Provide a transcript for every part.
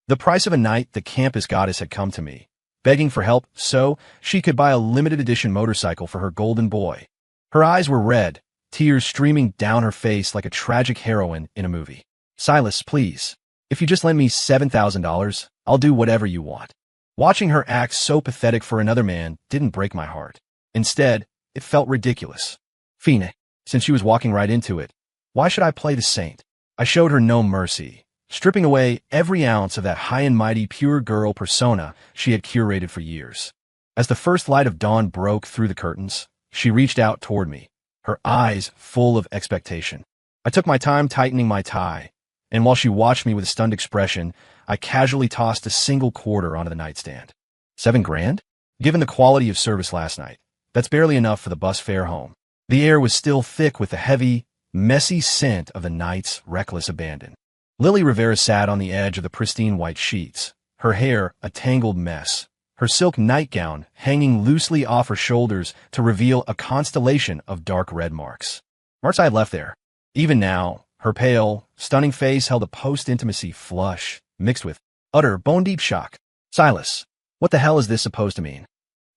The price of a night, the campus goddess had come to me, begging for help so she could buy a limited edition motorcycle for her golden boy. Her eyes were red, tears streaming down her face like a tragic heroine in a movie. Silas, please. If you just lend me $7,000, I'll do whatever you want. Watching her act so pathetic for another man didn't break my heart. Instead, it felt ridiculous. Fine, since she was walking right into it, why should I play the saint? I showed her no mercy, stripping away every ounce of that high and mighty pure girl persona she had curated for years. As the first light of dawn broke through the curtains, she reached out toward me, her eyes full of expectation. I took my time tightening my tie, and while she watched me with a stunned expression, I casually tossed a single quarter onto the nightstand. $7,000? Given the quality of service last night, that's barely enough for the bus fare home. The air was still thick with the heavy, messy scent of the night's reckless abandon. Lily Rivera sat on the edge of the pristine white sheets, her hair a tangled mess, her silk nightgown hanging loosely off her shoulders to reveal a constellation of dark red marks. Marks I had left there. Even now, her pale, stunning face held a post-intimacy flush, mixed with utter, bone-deep shock. Silas, what the hell is this supposed to mean?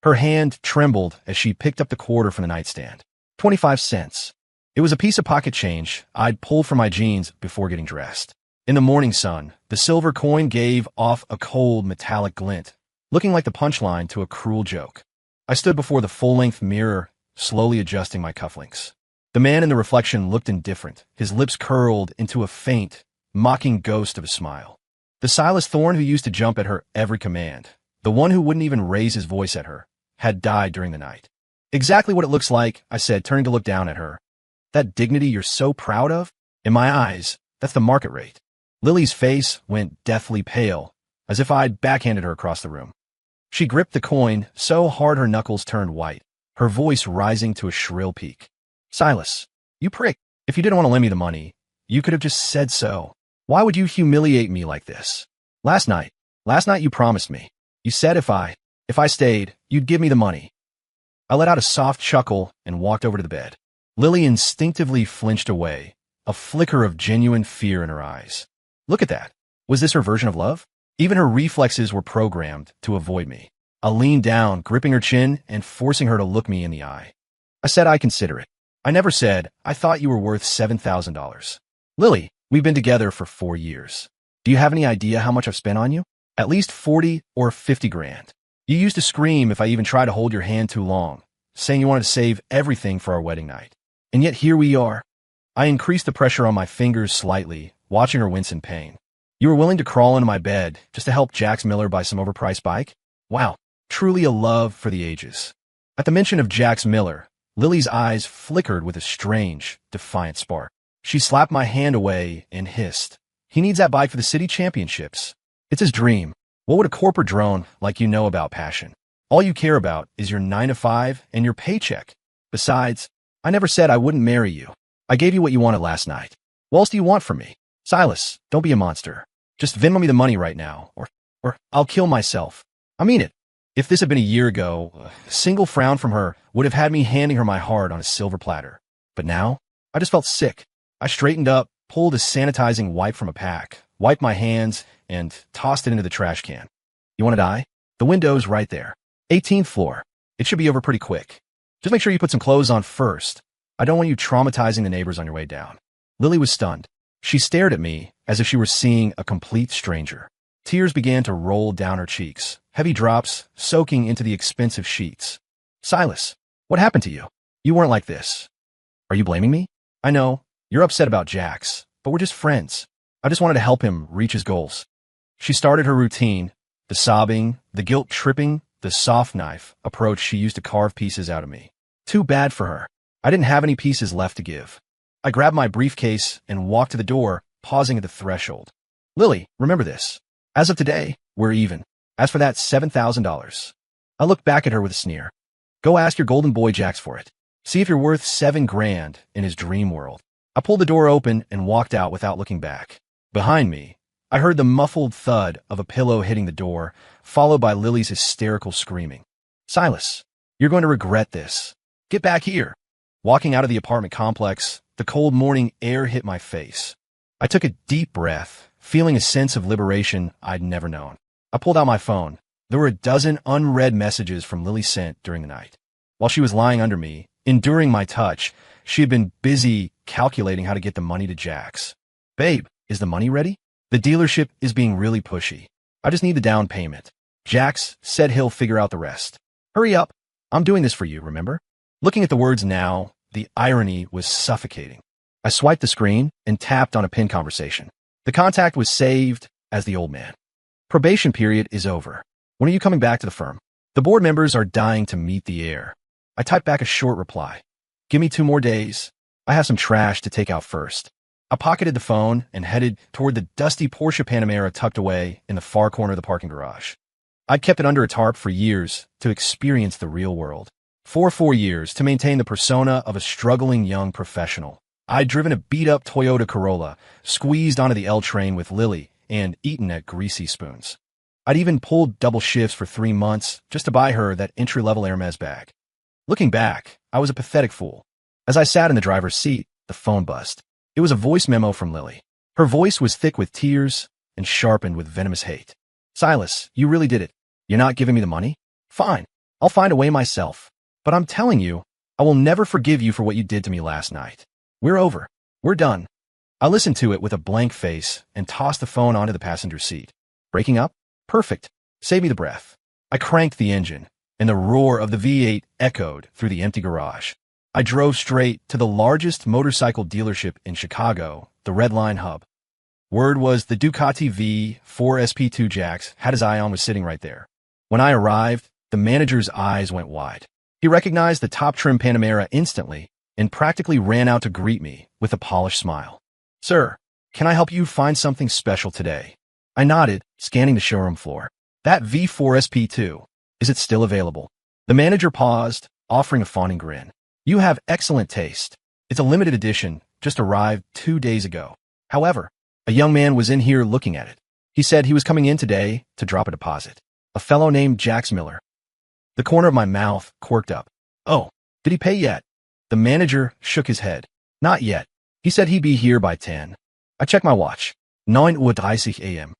Her hand trembled as she picked up the quarter from the nightstand. 25 cents. It was a piece of pocket change I'd pulled from my jeans before getting dressed. In the morning sun, the silver coin gave off a cold, metallic glint, looking like the punchline to a cruel joke. I stood before the full-length mirror, slowly adjusting my cufflinks. The man in the reflection looked indifferent, his lips curled into a faint, mocking ghost of a smile. The Silas Thorne who used to jump at her every command, the one who wouldn't even raise his voice at her, had died during the night. Exactly what it looks like, I said, turning to look down at her. That dignity you're so proud of? In my eyes, that's the market rate. Lily's face went deathly pale, as if I'd backhanded her across the room. She gripped the coin so hard her knuckles turned white, her voice rising to a shrill peak. Silas, you prick. If you didn't want to lend me the money, you could have just said so. Why would you humiliate me like this? Last night you promised me. You said if I stayed, you'd give me the money. I let out a soft chuckle and walked over to the bed. Lily instinctively flinched away, a flicker of genuine fear in her eyes. Look at that. Was this her version of love? Even her reflexes were programmed to avoid me. I leaned down, gripping her chin and forcing her to look me in the eye. I said I'd consider it. I never said I thought you were worth $7,000. Lily, we've been together for 4 years. Do you have any idea how much I've spent on you? At least 40 or 50 grand. You used to scream if I even tried to hold your hand too long, saying you wanted to save everything for our wedding night. And yet here we are. I increased the pressure on my fingers slightly, watching her wince in pain. You were willing to crawl into my bed just to help Jax Miller buy some overpriced bike? Wow, truly a love for the ages. At the mention of Jax Miller, Lily's eyes flickered with a strange, defiant spark. She slapped my hand away and hissed. He needs that bike for the city championships. It's his dream. What would a corporate drone like you know about passion? All you care about is your 9-to-5 and your paycheck. Besides, I never said I wouldn't marry you. I gave you what you wanted last night. What else do you want from me? Silas, don't be a monster. Just Venmo me the money right now, or I'll kill myself. I mean it. If this had been a year ago, a single frown from her would have had me handing her my heart on a silver platter. But now, I just felt sick. I straightened up, pulled a sanitizing wipe from a pack, wiped my hands, and tossed it into the trash can. You want to die? The window's right there. 18th floor. It should be over pretty quick. Just make sure you put some clothes on first. I don't want you traumatizing the neighbors on your way down. Lily was stunned. She stared at me as if she were seeing a complete stranger. Tears began to roll down her cheeks, heavy drops soaking into the expensive sheets. Silas, what happened to you? You weren't like this. Are you blaming me? I know, you're upset about Jax, but we're just friends. I just wanted to help him reach his goals. She started her routine, the sobbing, the guilt-tripping, the soft knife approach she used to carve pieces out of me. Too bad for her. I didn't have any pieces left to give. I grabbed my briefcase and walked to the door, pausing at the threshold. Lily, remember this. As of today, we're even. As for that $7,000. I looked back at her with a sneer. Go ask your golden boy Jax for it. See if you're worth $7,000 in his dream world. I pulled the door open and walked out without looking back. Behind me, I heard the muffled thud of a pillow hitting the door, followed by Lily's hysterical screaming. Silas, you're going to regret this. Get back here. Walking out of the apartment complex, the cold morning air hit my face. I took a deep breath, feeling a sense of liberation I'd never known. I pulled out my phone. There were a dozen unread messages from Lily sent during the night. While she was lying under me, enduring my touch, she had been busy calculating how to get the money to Jax. Babe, is the money ready? The dealership is being really pushy. I just need the down payment. Jax said he'll figure out the rest. Hurry up. I'm doing this for you, remember? Looking at the words now, the irony was suffocating. I swiped the screen and tapped on a pin conversation. The contact was saved as the old man. Probation period is over. When are you coming back to the firm? The board members are dying to meet the heir. I typed back a short reply. Give me 2 more days. I have some trash to take out first. I pocketed the phone and headed toward the dusty Porsche Panamera tucked away in the far corner of the parking garage. I'd kept it under a tarp for years to experience the real world. For 4 years to maintain the persona of a struggling young professional. I'd driven a beat-up Toyota Corolla, squeezed onto the L train with Lily, and eaten at Greasy Spoons. I'd even pulled double shifts for 3 months just to buy her that entry-level Hermes bag. Looking back, I was a pathetic fool. As I sat in the driver's seat, the phone buzzed. It was a voice memo from Lily. Her voice was thick with tears and sharpened with venomous hate. Silas, you really did it. You're not giving me the money? Fine. I'll find a way myself. But I'm telling you, I will never forgive you for what you did to me last night. We're over. We're done. I listened to it with a blank face and tossed the phone onto the passenger seat. Breaking up? Perfect. Save me the breath. I cranked the engine, and the roar of the V8 echoed through the empty garage. I drove straight to the largest motorcycle dealership in Chicago, the Red Line Hub. Word was the Ducati V4 SP2 Jax had his eye on was sitting right there. When I arrived, the manager's eyes went wide. He recognized the top-trim Panamera instantly and practically ran out to greet me with a polished smile. Sir, can I help you find something special today? I nodded, scanning the showroom floor. That V4 SP2, is it still available? The manager paused, offering a fawning grin. You have excellent taste. It's a limited edition, just arrived 2 days ago. However, a young man was in here looking at it. He said he was coming in today to drop a deposit. A fellow named Jax Miller. The corner of my mouth quirked up. Oh, did he pay yet? The manager shook his head. Not yet. He said he'd be here by 10. I checked my watch. 9:30 a.m.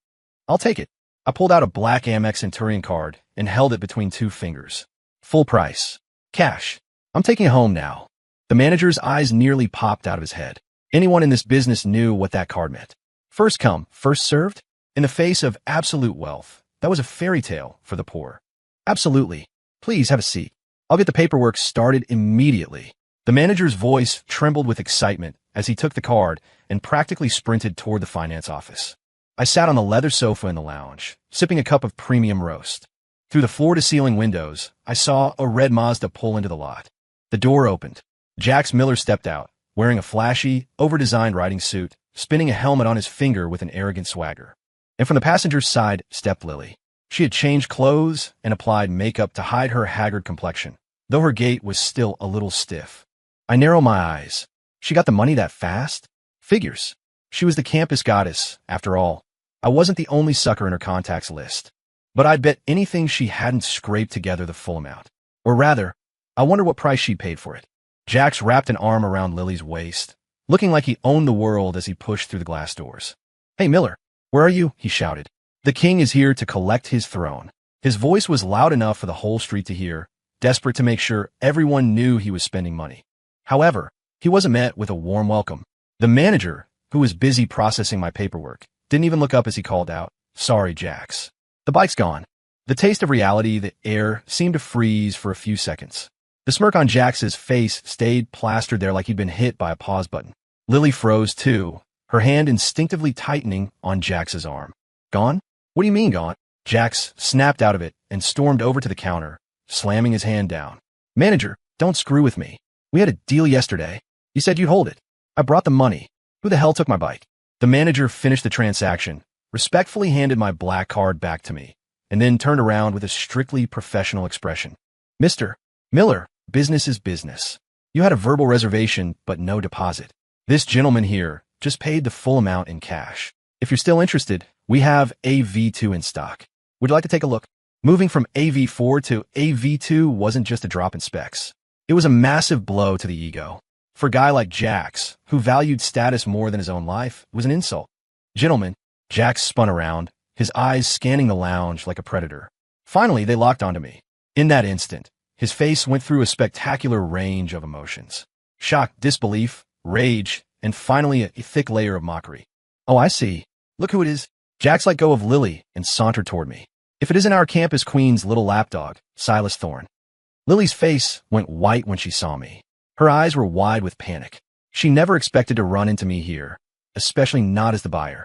I'll take it. I pulled out a black Amex Centurion card and held it between 2 fingers. Full price. Cash. I'm taking it home now. The manager's eyes nearly popped out of his head. Anyone in this business knew what that card meant. First come, first served? In the face of absolute wealth, that was a fairy tale for the poor. Absolutely. Please have a seat. I'll get the paperwork started immediately. The manager's voice trembled with excitement as he took the card and practically sprinted toward the finance office. I sat on the leather sofa in the lounge, sipping a cup of premium roast. Through the floor-to-ceiling windows, I saw a red Mazda pull into the lot. The door opened. Jax Miller stepped out, wearing a flashy, over-designed riding suit, spinning a helmet on his finger with an arrogant swagger. And from the passenger's side stepped Lily. She had changed clothes and applied makeup to hide her haggard complexion, though her gait was still a little stiff. I narrowed my eyes. She got the money that fast? Figures. She was the campus goddess, after all. I wasn't the only sucker in her contacts list. But I'd bet anything she hadn't scraped together the full amount. Or rather, I wonder what price she paid for it. Jax wrapped an arm around Lily's waist, looking like he owned the world as he pushed through the glass doors. Hey, Miller, where are you? He shouted. The king is here to collect his throne. His voice was loud enough for the whole street to hear, desperate to make sure everyone knew he was spending money. However, he wasn't met with a warm welcome. The manager, who was busy processing my paperwork, didn't even look up as he called out, Sorry, Jax. The bike's gone. The taste of reality, the air, seemed to freeze for a few seconds. The smirk on Jax's face stayed plastered there like he'd been hit by a pause button. Lily froze too, her hand instinctively tightening on Jax's arm. Gone? What do you mean gone? Jax snapped out of it and stormed over to the counter, slamming his hand down. Manager, don't screw with me. We had a deal yesterday. You said you'd hold it. I brought the money. Who the hell took my bike? The manager finished the transaction, respectfully handed my black card back to me, and then turned around with a strictly professional expression. Mr. Miller, business is business. You had a verbal reservation, but no deposit. This gentleman here just paid the full amount in cash. If you're still interested, we have a V2 in stock. Would you like to take a look? Moving from a V4 to a V2 wasn't just a drop in specs. It was a massive blow to the ego. For a guy like Jax, who valued status more than his own life, it was an insult. Gentlemen, Jax spun around, his eyes scanning the lounge like a predator. Finally, they locked onto me. In that instant, his face went through a spectacular range of emotions. Shock, disbelief, rage, and finally a thick layer of mockery. Oh, I see. Look who it is. Jax let go of Lily and sauntered toward me. If it isn't our campus queen's little lapdog, Silas Thorne. Lily's face went white when she saw me. Her eyes were wide with panic. She never expected to run into me here, especially not as the buyer.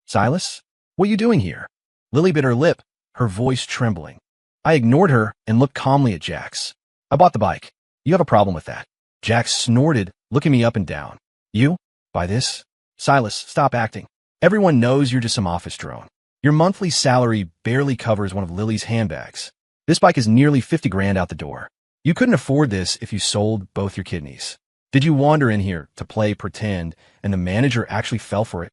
Silas? What are you doing here? Lily bit her lip, her voice trembling. I ignored her and looked calmly at Jax. I bought the bike. You have a problem with that. Jax snorted, looking me up and down. You? Buy this? Silas, stop acting. Everyone knows you're just some office drone. Your monthly salary barely covers one of Lily's handbags. This bike is nearly 50 grand out the door. You couldn't afford this if you sold both your kidneys. Did you wander in here to play pretend and the manager actually fell for it?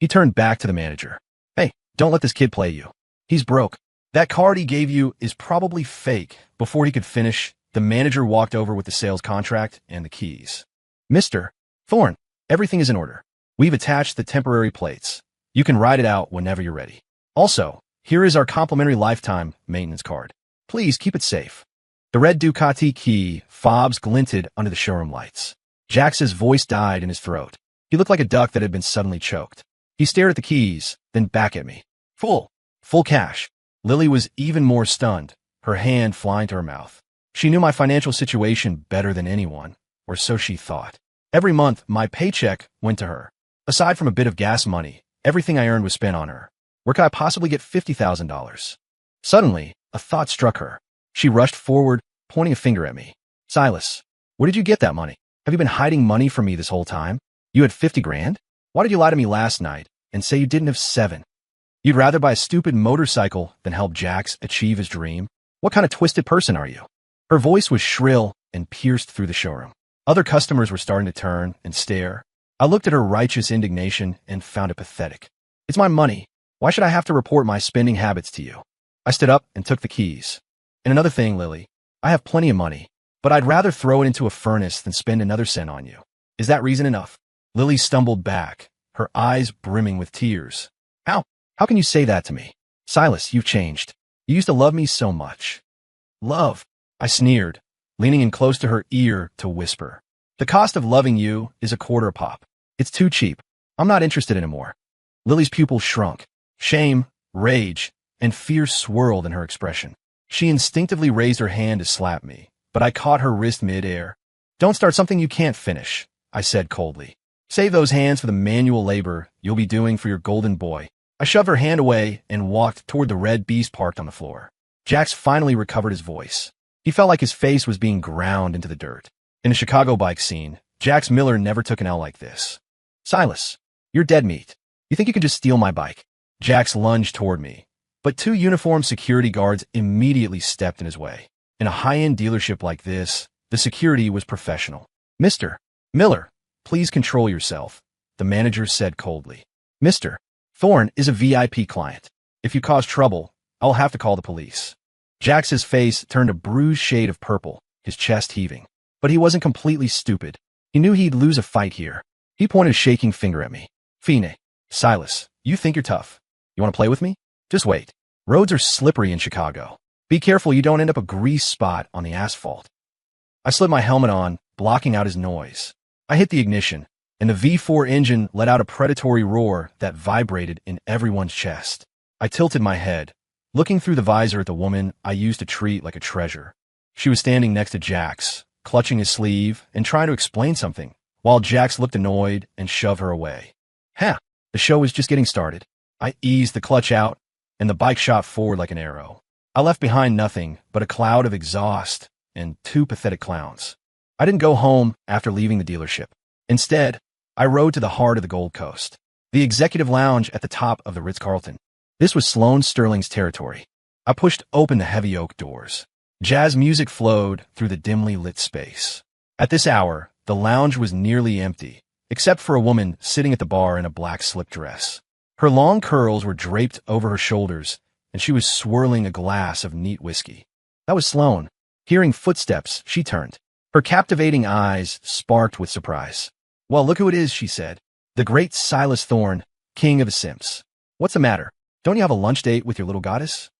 He turned back to the manager. Hey, don't let this kid play you. He's broke. That card he gave you is probably fake. Before he could finish, the manager walked over with the sales contract and the keys. Mr. Thorne, everything is in order. We've attached the temporary plates. You can ride it out whenever you're ready. Also, here is our complimentary lifetime maintenance card. Please keep it safe. The red Ducati key fobs glinted under the showroom lights. Jax's voice died in his throat. He looked like a duck that had been suddenly choked. He stared at the keys, then back at me. Full cash. Lily was even more stunned, her hand flying to her mouth. She knew my financial situation better than anyone, or so she thought. Every month, my paycheck went to her. Aside from a bit of gas money, everything I earned was spent on her. Where could I possibly get $50,000? Suddenly, a thought struck her. She rushed forward, pointing a finger at me. Silas, where did you get that money? Have you been hiding money from me this whole time? You had 50 grand? Why did you lie to me last night and say you didn't have 7? You'd rather buy a stupid motorcycle than help Jax achieve his dream? What kind of twisted person are you? Her voice was shrill and pierced through the showroom. Other customers were starting to turn and stare. I looked at her righteous indignation and found it pathetic. It's my money. Why should I have to report my spending habits to you? I stood up and took the keys. And another thing, Lily, I have plenty of money, but I'd rather throw it into a furnace than spend another cent on you. Is that reason enough? Lily stumbled back, her eyes brimming with tears. How can you say that to me? Silas, you've changed. You used to love me so much. Love, I sneered, leaning in close to her ear to whisper. The cost of loving you is $0.25 a pop. It's too cheap. I'm not interested anymore. Lily's pupils shrunk. Shame, rage, and fear swirled in her expression. She instinctively raised her hand to slap me, but I caught her wrist mid-air. Don't start something you can't finish, I said coldly. Save those hands for the manual labor you'll be doing for your golden boy. I shoved her hand away and walked toward the red beast parked on the floor. Jax finally recovered his voice. He felt like his face was being ground into the dirt. In a Chicago bike scene, Jax Miller never took an L like this. Silas, you're dead meat. You think you can just steal my bike? Jax lunged toward me, but 2 uniformed security guards immediately stepped in his way. In a high-end dealership like this, the security was professional. Mr. Miller, please control yourself, the manager said coldly. Mr. Thorne is a VIP client. If you cause trouble, I'll have to call the police. Jax's face turned a bruised shade of purple, his chest heaving. But he wasn't completely stupid. He knew he'd lose a fight here. He pointed a shaking finger at me. Fine. Silas, you think you're tough. You want to play with me? Just wait. Roads are slippery in Chicago. Be careful you don't end up a grease spot on the asphalt. I slid my helmet on, blocking out his noise. I hit the ignition, and the V4 engine let out a predatory roar that vibrated in everyone's chest. I tilted my head, looking through the visor at the woman I used to treat like a treasure. She was standing next to Jax, clutching his sleeve and trying to explain something, while Jax looked annoyed and shoved her away. The show was just getting started. I eased the clutch out, and the bike shot forward like an arrow. I left behind nothing but a cloud of exhaust and 2 pathetic clowns. I didn't go home after leaving the dealership. Instead, I rode to the heart of the Gold Coast, the executive lounge at the top of the Ritz-Carlton. This was Sloane Sterling's territory. I pushed open the heavy oak doors. Jazz music flowed through the dimly lit space. At this hour, the lounge was nearly empty, except for a woman sitting at the bar in a black slip dress. Her long curls were draped over her shoulders, and she was swirling a glass of neat whiskey. That was Sloane. Hearing footsteps, she turned. Her captivating eyes sparked with surprise. Well, look who it is, she said. The great Silas Thorne, king of the simps. What's the matter? Don't you have a lunch date with your little goddess?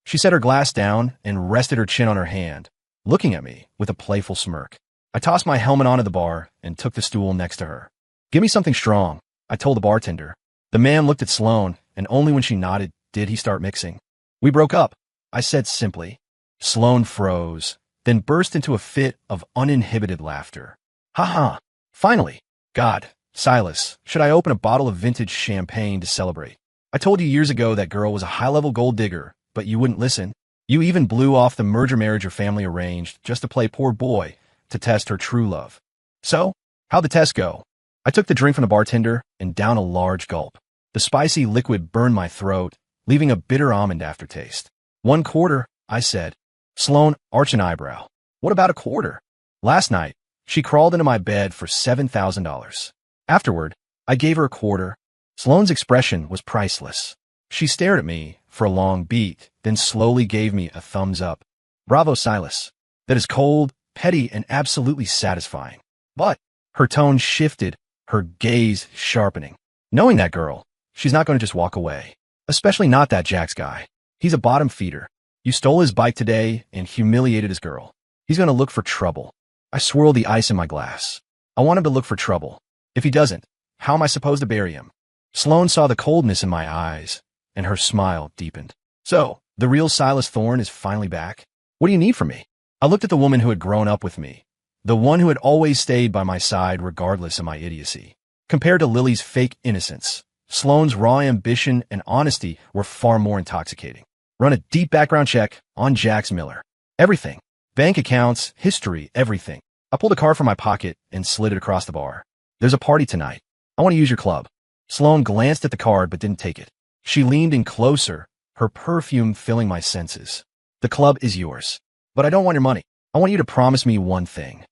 She set her glass down and rested her chin on her hand, looking at me with a playful smirk. I tossed my helmet onto the bar and took the stool next to her. Give me something strong, I told the bartender. The man looked at Sloane, and only when she nodded did he start mixing. We broke up, I said simply. Sloane froze, then burst into a fit of uninhibited laughter. Ha ha, finally. God, Silas, should I open a bottle of vintage champagne to celebrate? I told you years ago that girl was a high-level gold digger, but you wouldn't listen. You even blew off the merger marriage your family arranged just to play poor boy to test her true love. So, how'd the test go? I took the drink from the bartender and down a large gulp. The spicy liquid burned my throat, leaving a bitter almond aftertaste. 1/4, I said. Sloane arched an eyebrow. What about a quarter? Last night, she crawled into my bed for $7,000. Afterward, I gave her a quarter. Sloane's expression was priceless. She stared at me for a long beat, then slowly gave me a thumbs up. Bravo, Silas. That is cold, petty, and absolutely satisfying. But her tone shifted, her gaze sharpening. Knowing that girl, she's not going to just walk away. Especially not that Jax guy. He's a bottom feeder. You stole his bike today and humiliated his girl. He's going to look for trouble. I swirled the ice in my glass. I want him to look for trouble. If he doesn't, how am I supposed to bury him? Sloane saw the coldness in my eyes, and her smile deepened. So, the real Silas Thorne is finally back? What do you need from me? I looked at the woman who had grown up with me, the one who had always stayed by my side regardless of my idiocy. Compared to Lily's fake innocence, Sloane's raw ambition and honesty were far more intoxicating. Run a deep background check on Jax Miller. Everything. Bank accounts, history, everything. I pulled a card from my pocket and slid it across the bar. There's a party tonight. I want to use your club. Sloane glanced at the card but didn't take it. She leaned in closer, her perfume filling my senses. The club is yours. But I don't want your money. I want you to promise me one thing.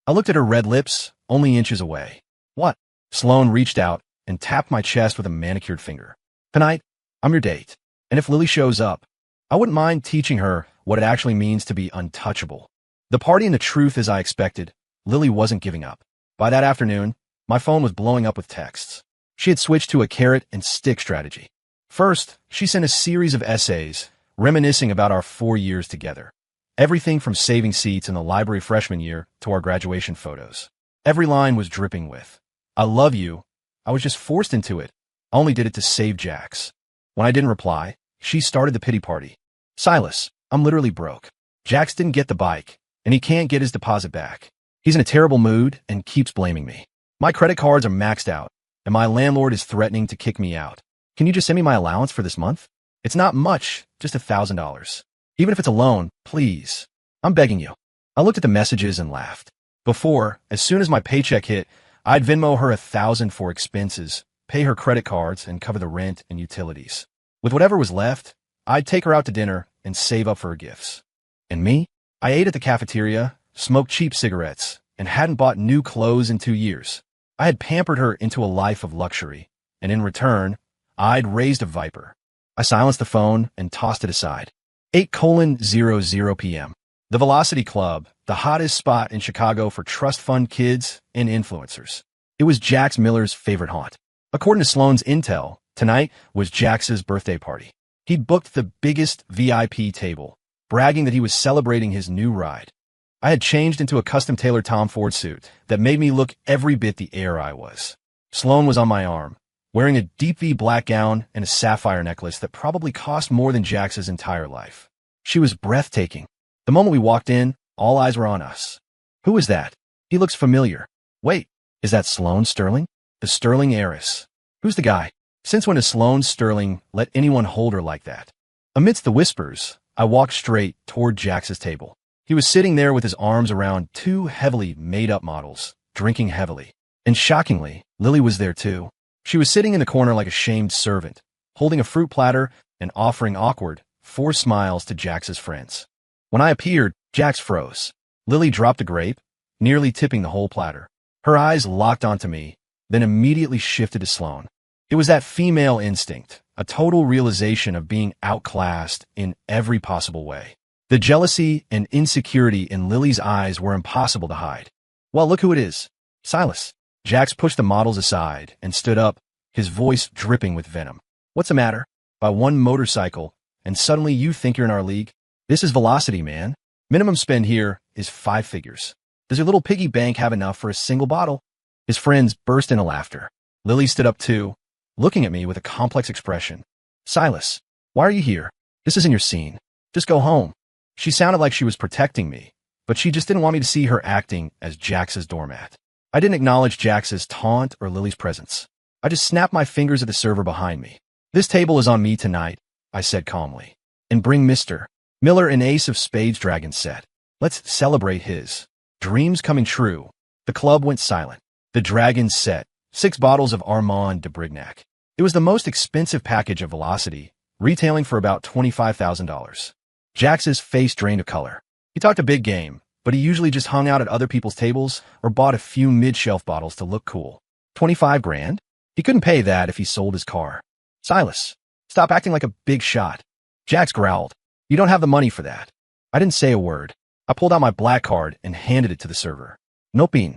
I looked at her red lips, only inches away. What? Sloane reached out and tapped my chest with a manicured finger. Tonight, I'm your date. And if Lily shows up, I wouldn't mind teaching her what it actually means to be untouchable. The party and the truth as I expected, Lily wasn't giving up. By that afternoon, my phone was blowing up with texts. She had switched to a carrot and stick strategy. First, she sent a series of essays, reminiscing about our 4 years together. Everything from saving seats in the library freshman year to our graduation photos. Every line was dripping with, I love you. I was just forced into it. I only did it to save Jax. When I didn't reply, she started the pity party. Silas, I'm literally broke. Jax didn't get the bike, and he can't get his deposit back. He's in a terrible mood and keeps blaming me. My credit cards are maxed out, and my landlord is threatening to kick me out. Can you just send me my allowance for this month? It's not much, just $1,000. Even if it's a loan, please. I'm begging you. I looked at the messages and laughed. Before, as soon as my paycheck hit, I'd Venmo her $1,000 for expenses, pay her credit cards, and cover the rent and utilities. With whatever was left, I'd take her out to dinner and save up for her gifts. And me? I ate at the cafeteria, smoked cheap cigarettes, and hadn't bought new clothes in 2 years. I had pampered her into a life of luxury, and in return, I'd raised a viper. I silenced the phone and tossed it aside. 8:00 p.m. The Velocity Club, the hottest spot in Chicago for trust fund kids and influencers. It was Jax Miller's favorite haunt. According to Sloane's intel, tonight was Jax's birthday party. He'd booked the biggest VIP table, bragging that he was celebrating his new ride. I had changed into a custom-tailored Tom Ford suit that made me look every bit the heir I was. Sloane was on my arm, wearing a deep V black gown and a sapphire necklace that probably cost more than Jax's entire life. She was breathtaking. The moment we walked in, all eyes were on us. Who is that? He looks familiar. Wait, is that Sloane Sterling? The Sterling heiress. Who's the guy? Since when has Sloane Sterling let anyone hold her like that? Amidst the whispers, I walked straight toward Jax's table. He was sitting there with his arms around 2 heavily made-up models, drinking heavily. And shockingly, Lily was there too. She was sitting in the corner like a shamed servant, holding a fruit platter and offering awkward, forced smiles to Jax's friends. When I appeared, Jax froze. Lily dropped a grape, nearly tipping the whole platter. Her eyes locked onto me, then immediately shifted to Sloane. It was that female instinct, a total realization of being outclassed in every possible way. The jealousy and insecurity in Lily's eyes were impossible to hide. Well, look who it is. Silas. Jax pushed the models aside and stood up, his voice dripping with venom. What's the matter? Buy one motorcycle, and suddenly you think you're in our league? This is Velocity, man. Minimum spend here is 5 figures. Does your little piggy bank have enough for a single bottle? His friends burst into laughter. Lily stood up too, looking at me with a complex expression. Silas, why are you here? This isn't your scene. Just go home. She sounded like she was protecting me, but she just didn't want me to see her acting as Jax's doormat. I didn't acknowledge Jax's taunt or Lily's presence. I just snapped my fingers at the server behind me. This table is on me tonight, I said calmly. And bring Mr. Miller an ace of spades dragon set. Let's celebrate his dreams coming true. The club went silent. The dragon set 6 bottles of Armand de Brignac. It was the most expensive package of Velocity, retailing for about $25,000. Jax's face drained of color. He talked a big game, but he usually just hung out at other people's tables or bought a few mid-shelf bottles to look cool. 25 grand? He couldn't pay that if he sold his car. Silas, stop acting like a big shot. Jax growled. You don't have the money for that. I didn't say a word. I pulled out my black card and handed it to the server. Noping.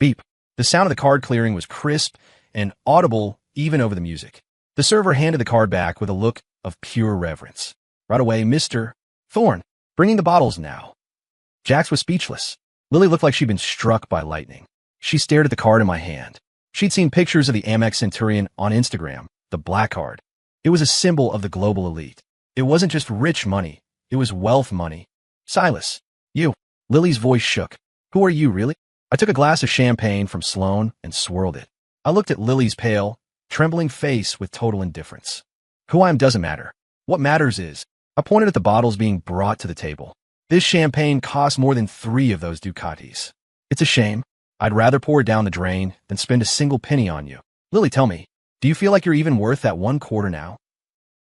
Beep. The sound of the card clearing was crisp and audible even over the music. The server handed the card back with a look of pure reverence. Right away, Mr. Thorne, bringing the bottles now. Jax was speechless. Lily looked like she'd been struck by lightning. She stared at the card in my hand. She'd seen pictures of the Amex Centurion on Instagram, the black card. It was a symbol of the global elite. It wasn't just rich money. It was wealth money. Silas, you. Lily's voice shook. Who are you, really? I took a glass of champagne from Sloan and swirled it. I looked at Lily's pale, trembling face with total indifference. Who I am doesn't matter. What matters is, I pointed at the bottles being brought to the table. This champagne cost more than 3 of those Ducatis. It's a shame. I'd rather pour it down the drain than spend a single penny on you. Lily, tell me, do you feel like you're even worth that 1 quarter now?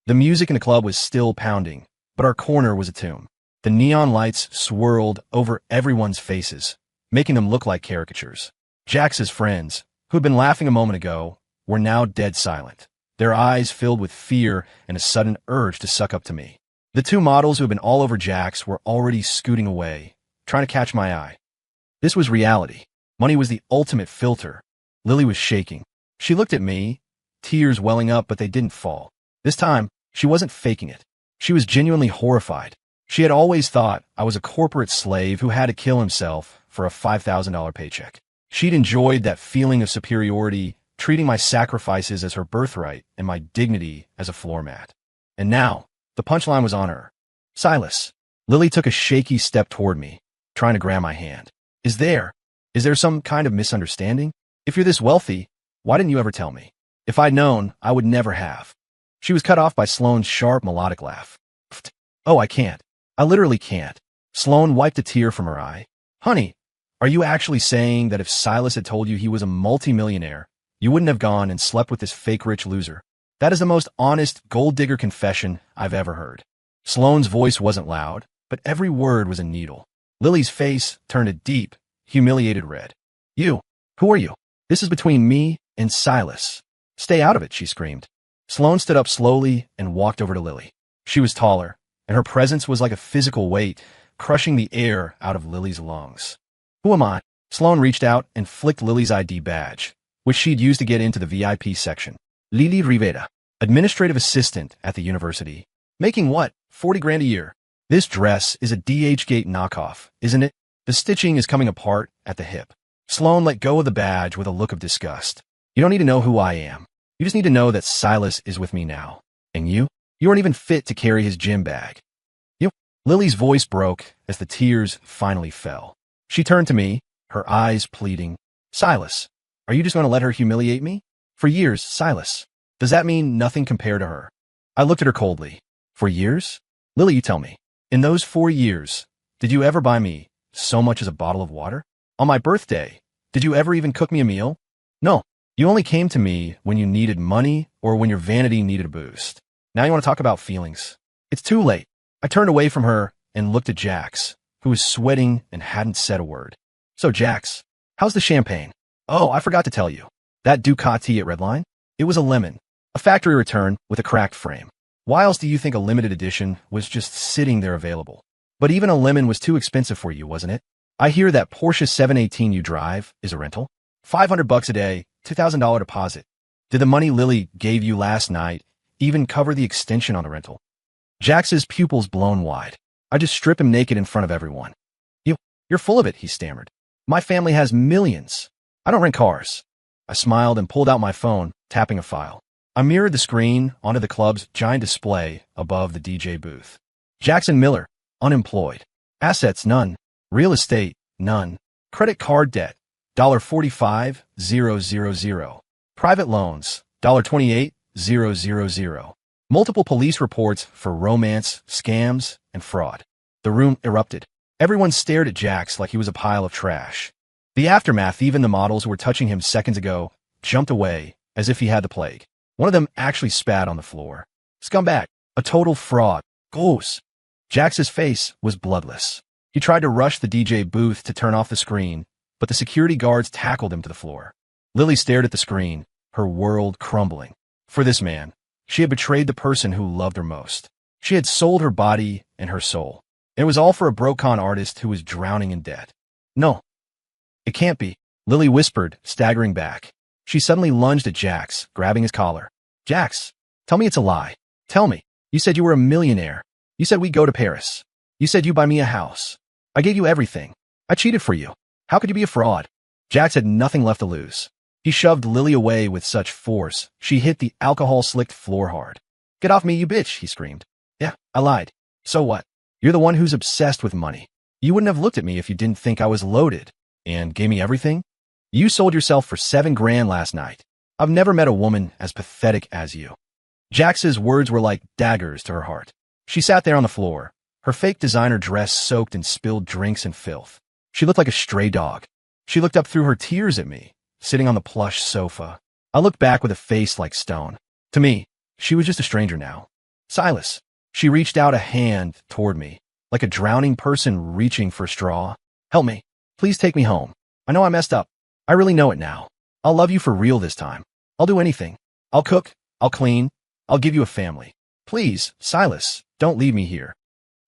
The music in the club was still pounding, but our corner was a tomb. The neon lights swirled over everyone's faces, making them look like caricatures. Jax's friends, who had been laughing a moment ago, were now dead silent, their eyes filled with fear and a sudden urge to suck up to me. The 2 models who had been all over Jax were already scooting away, trying to catch my eye. This was reality. Money was the ultimate filter. Lily was shaking. She looked at me, tears welling up, but they didn't fall. This time, she wasn't faking it. She was genuinely horrified. She had always thought I was a corporate slave who had to kill himself for a $5,000 paycheck. She'd enjoyed that feeling of superiority, treating my sacrifices as her birthright and my dignity as a floor mat. And now, the punchline was on her. Silas. Lily took a shaky step toward me, trying to grab my hand. Is there some kind of misunderstanding? If you're this wealthy, why didn't you ever tell me? If I'd known, I would never have. She was cut off by Sloane's sharp, melodic laugh. Pfft. Oh, I can't. I literally can't. Sloane wiped a tear from her eye. Honey, are you actually saying that if Silas had told you he was a multimillionaire, you wouldn't have gone and slept with this fake rich loser? That is the most honest gold digger confession I've ever heard. Sloane's voice wasn't loud, but every word was a needle. Lily's face turned a deep, humiliated red. You, who are you? This is between me and Silas. Stay out of it, she screamed. Sloane stood up slowly and walked over to Lily. She was taller, and her presence was like a physical weight, crushing the air out of Lily's lungs. Who am I? Sloane reached out and flicked Lily's ID badge, which she'd used to get into the VIP section. Lily Rivera, administrative assistant at the university. Making what, 40 grand a year? This dress is a DH Gate knockoff, isn't it? The stitching is coming apart at the hip. Sloane let go of the badge with a look of disgust. You don't need to know who I am. You just need to know that Silas is with me now. And you? You aren't even fit to carry his gym bag. You? Lily's voice broke as the tears finally fell. She turned to me, her eyes pleading. Silas, are you just going to let her humiliate me? For years, Silas. Does that mean nothing compared to her? I looked at her coldly. For years? Lily, you tell me. In those 4 years, did you ever buy me so much as a bottle of water? On my birthday, did you ever even cook me a meal? No. You only came to me when you needed money or when your vanity needed a boost. Now you want to talk about feelings. It's too late. I turned away from her and looked at Jax, who was sweating and hadn't said a word. So Jax, how's the champagne? Oh, I forgot to tell you. That Ducati at Redline? It was a lemon, a factory return with a cracked frame. Why else do you think a limited edition was just sitting there available? But even a lemon was too expensive for you, wasn't it? I hear that Porsche 718 you drive is a rental. $500 a day, $2,000 deposit. Did the money Lily gave you last night even cover the extension on the rental. Jax's pupils blown wide. I just strip him naked in front of everyone. You're full of it, he stammered. My family has millions. I don't rent cars. I smiled and pulled out my phone, tapping a file. I mirrored the screen onto the club's giant display above the DJ booth. Jackson Miller, unemployed. Assets, none. Real estate, none. Credit card debt, $45,000. Private loans, $28,000. Multiple police reports for romance, scams, and fraud. The room erupted. Everyone stared at Jax like he was a pile of trash. The aftermath, even the models who were touching him seconds ago, jumped away as if he had the plague. One of them actually spat on the floor. Scumbag. A total fraud. Gross. Jax's face was bloodless. He tried to rush the DJ booth to turn off the screen, but the security guards tackled him to the floor. Lily stared at the screen, her world crumbling. For this man, she had betrayed the person who loved her most. She had sold her body and her soul. It was all for a broke-con artist who was drowning in debt. No. It can't be, Lily whispered, staggering back. She suddenly lunged at Jax, grabbing his collar. Jax, tell me it's a lie. Tell me. You said you were a millionaire. You said we'd go to Paris. You said you'd buy me a house. I gave you everything. I cheated for you. How could you be a fraud? Jax had nothing left to lose. He shoved Lily away with such force, she hit the alcohol-slicked floor hard. Get off me, you bitch, he screamed. Yeah, I lied. So what? You're the one who's obsessed with money. You wouldn't have looked at me if you didn't think I was loaded. And gave me everything? You sold yourself for $7,000 last night. I've never met a woman as pathetic as you. Jax's words were like daggers to her heart. She sat there on the floor, her fake designer dress soaked in spilled drinks and filth. She looked like a stray dog. She looked up through her tears at me, sitting on the plush sofa. I looked back with a face like stone. To me, she was just a stranger now. Silas. She reached out a hand toward me, like a drowning person reaching for a straw. Help me. Please take me home. I know I messed up. I really know it now. I'll love you for real this time. I'll do anything. I'll cook. I'll clean. I'll give you a family. Please, Silas, don't leave me here.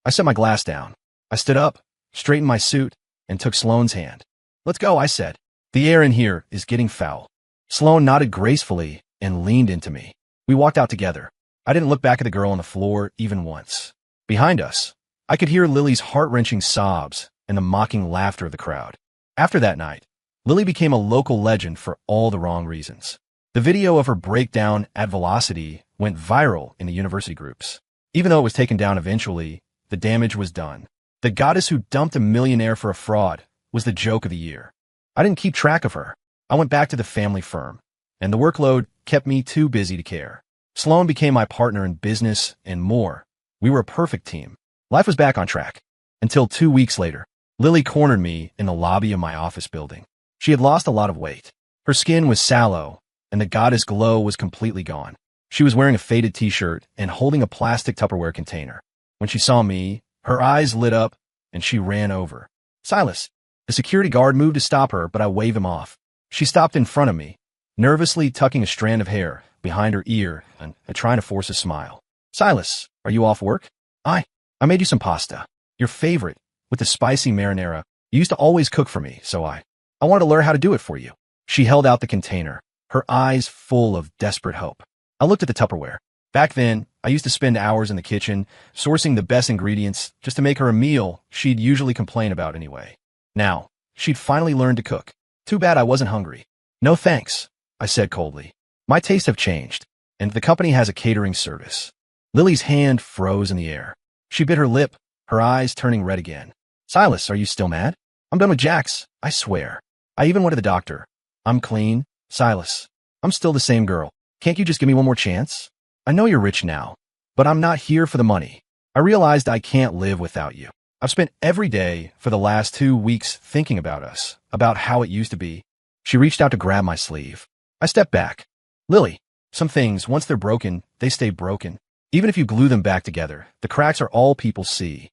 I set my glass down. I stood up, straightened my suit, and took Sloane's hand. Let's go, I said. The air in here is getting foul. Sloane nodded gracefully and leaned into me. We walked out together. I didn't look back at the girl on the floor even once. Behind us, I could hear Lily's heart-wrenching sobs and the mocking laughter of the crowd. After that night, Lily became a local legend for all the wrong reasons. The video of her breakdown at Velocity went viral in the university groups. Even though it was taken down eventually, the damage was done. The goddess who dumped a millionaire for a fraud was the joke of the year. I didn't keep track of her. I went back to the family firm, and the workload kept me too busy to care. Sloane became my partner in business and more. We were a perfect team. Life was back on track. Until 2 weeks later, Lily cornered me in the lobby of my office building. She had lost a lot of weight. Her skin was sallow, and the goddess glow was completely gone. She was wearing a faded t-shirt and holding a plastic Tupperware container. When she saw me, her eyes lit up, and she ran over. Silas. The security guard moved to stop her, but I waved him off. She stopped in front of me, nervously tucking a strand of hair behind her ear and trying to force a smile. Silas, are you off work? I made you some pasta. Your favorite, with the spicy marinara. You used to always cook for me, so I wanted to learn how to do it for you. She held out the container, her eyes full of desperate hope. I looked at the Tupperware. Back then, I used to spend hours in the kitchen, sourcing the best ingredients just to make her a meal she'd usually complain about anyway. Now, she'd finally learned to cook. Too bad I wasn't hungry. No thanks, I said coldly. My tastes have changed, and the company has a catering service. Lily's hand froze in the air. She bit her lip, her eyes turning red again. Silas, are you still mad? I'm done with Jax, I swear. I even went to the doctor. I'm clean, Silas. I'm still the same girl. Can't you just give me one more chance? I know you're rich now, but I'm not here for the money. I realized I can't live without you. I've spent every day for the last 2 weeks thinking about us, about how it used to be. She reached out to grab my sleeve. I stepped back. Lily, some things, once they're broken, they stay broken. Even if you glue them back together, the cracks are all people see.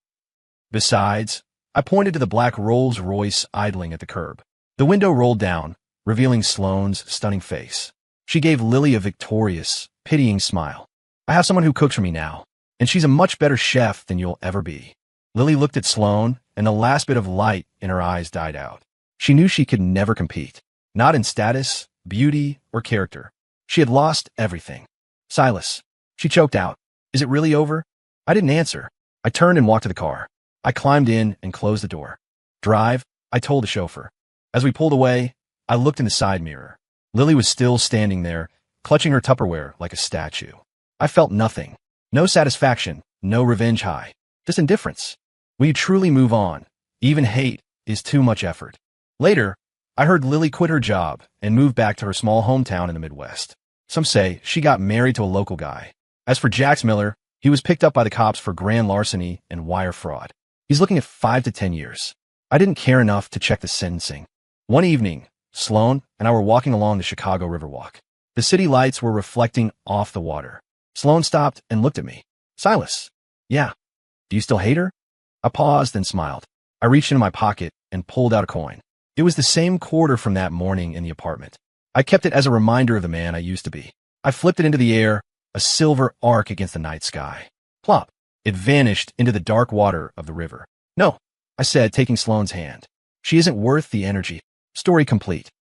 Besides, I pointed to the black Rolls-Royce idling at the curb. The window rolled down, revealing Sloane's stunning face. She gave Lily a victorious, pitying smile. I have someone who cooks for me now, and she's a much better chef than you'll ever be. Lily looked at Sloane, and the last bit of light in her eyes died out. She knew she could never compete, not in status, beauty, or character. She had lost everything. Silas. She choked out. Is it really over? I didn't answer. I turned and walked to the car. I climbed in and closed the door. Drive, I told the chauffeur. As we pulled away, I looked in the side mirror. Lily was still standing there, clutching her Tupperware like a statue. I felt nothing. No satisfaction, no revenge high. Just indifference. When you truly move on, even hate is too much effort. Later, I heard Lily quit her job and move back to her small hometown in the Midwest. Some say she got married to a local guy. As for Jax Miller, he was picked up by the cops for grand larceny and wire fraud. He's looking at 5 to 10 years. I didn't care enough to check the sentencing. One evening, Sloan and I were walking along the Chicago Riverwalk. The city lights were reflecting off the water. Sloan stopped and looked at me. Silas. Yeah. Do you still hate her? I paused and smiled. I reached into my pocket and pulled out a coin. It was the same quarter from that morning in the apartment. I kept it as a reminder of the man I used to be. I flipped it into the air, a silver arc against the night sky. Plop. It vanished into the dark water of the river. No, I said, taking Sloane's hand. She isn't worth the energy. Story complete.